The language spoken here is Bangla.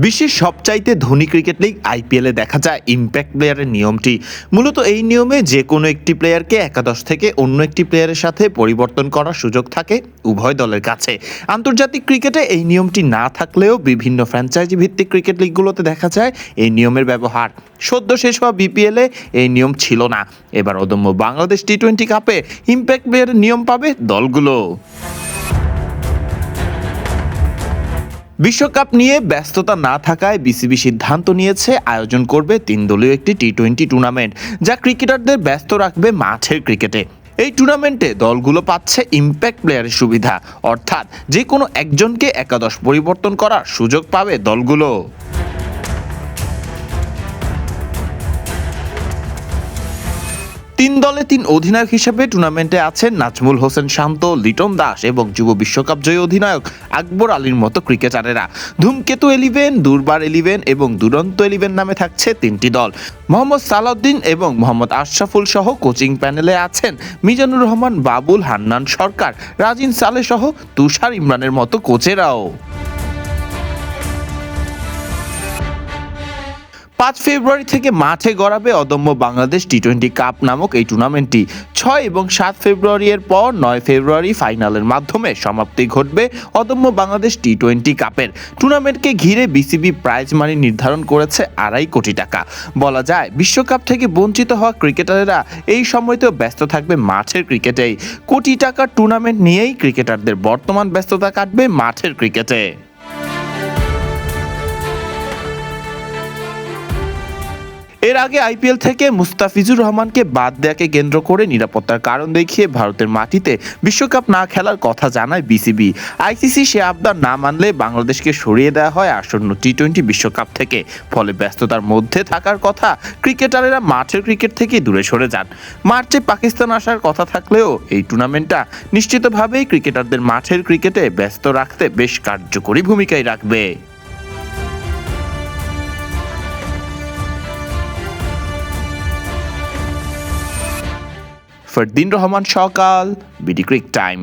বিশ্বের সবচাইতে ধনী ক্রিকেট লিগ আইপিএলে দেখা যায় ইম্প্যাক্ট প্লেয়ারের নিয়মটি। মূলত এই নিয়মে যে কোনো একটি প্লেয়ারকে একাদশ থেকে অন্য একটি প্লেয়ারের সাথে পরিবর্তন করার সুযোগ থাকে উভয় দলের কাছে। আন্তর্জাতিক ক্রিকেটে এই নিয়মটি না থাকলেও বিভিন্ন ফ্র্যাঞ্চাইজি ভিত্তিক ক্রিকেট লিগগুলোতে দেখা যায় এই নিয়মের ব্যবহার। সদ্য শেষ হওয়া বিপিএলে এই নিয়ম ছিল না। এবার অদম্য বাংলাদেশ টি-20 কাপে ইম্প্যাক্ট প্লেয়ারের নিয়ম পাবে দলগুলো। বিশ্বকাপ নিয়ে ব্যস্ততা না থাকায় বিসিবি সিদ্ধান্ত নিয়েছে আয়োজন করবে 3 দলীয় একটি টি-20 টুর্নামেন্ট, যা ক্রিকেটারদের ব্যস্ত রাখবে মাঠের ক্রিকেটে। এই টুর্নামেন্টে দলগুলো পাচ্ছে ইম্প্যাক্ট প্লেয়ারের সুবিধা, অর্থাৎ যে কোনো একজনকে একাদশ পরিবর্তন করার সুযোগ পাবে দলগুলো। 3 দলে 3 অধিনায়ক হিসেবে টুর্নামেন্টে আছেন নাজমুল হোসেন শান্ত, লিটন দাস এবং যুব বিশ্বকাপ জয়ী অধিনায়ক আকবর আলীর মতো ক্রিকেটারেরা। ধূমকেতু 11, দুর্বার 11 এবং দুরন্ত 11 নামে থাকছে 3টি দল। মোহাম্মদ সালাউদ্দিন এবং মোহাম্মদ আশরাফুল সহ কোচিং প্যানেলে আছেন মিজানুর রহমান, বাবুল, হান্নান সরকার, রাজিন সালে সহ তুষার ইমরানের মতো কোচেরাও। 5 ফেব্রুয়ারি থেকে মাঠে গড়াবে অদম্য বাংলাদেশ টি-20 কাপ নামক এই টুর্নামেন্টটি। 6 এবং 7 ফেব্রুয়ারি এর পর 9 ফেব্রুয়ারি ফাইনালের মাধ্যমে সমাপ্তি ঘটবে অদম্য বাংলাদেশ টি-20 কাপের। টুর্নামেন্টকে ঘিরে বিসিবি প্রাইজ মানি নির্ধারণ করেছে 2.5 কোটি টাকা। বলা যায় বিশ্বকাপ থেকে বঞ্চিত হওয়া ক্রিকেটাররা এই সময়তেও ব্যস্ত থাকবে মাঠের ক্রিকেটেই। কোটি টাকার টুর্নামেন্ট নিয়েই ক্রিকেটারদের বর্তমান ব্যস্ততা কাটবে মাঠের ক্রিকেটে। এর আগে আইপিএল থেকে মুস্তাফিজুর রহমানকে বাদ দেয়াকে কেন্দ্র করে নিরাপত্তার কারণ দেখিয়ে ভারতের মাটিতে বিশ্বকাপ না খেলার কথা জানায় বিসিবি। আইসিসি সে আবদার না মানলে বাংলাদেশকে সরিয়ে দেওয়া হয় আসন্ন টি-20 বিশ্বকাপ থেকে। ফলে ব্যস্ততার মধ্যে থাকার কথা ক্রিকেটারেরা মাঠের ক্রিকেট থেকে দূরে সরে যান। মার্চে পাকিস্তান আসার কথা থাকলেও এই টুর্নামেন্টটা নিশ্চিতভাবেই ক্রিকেটারদের মাঠের ক্রিকেটে ব্যস্ত রাখতে বেশ কার্যকরী ভূমিকাই রাখবে। ফরদিন রহমান সকাল, বিডি ক্রিক টাইম।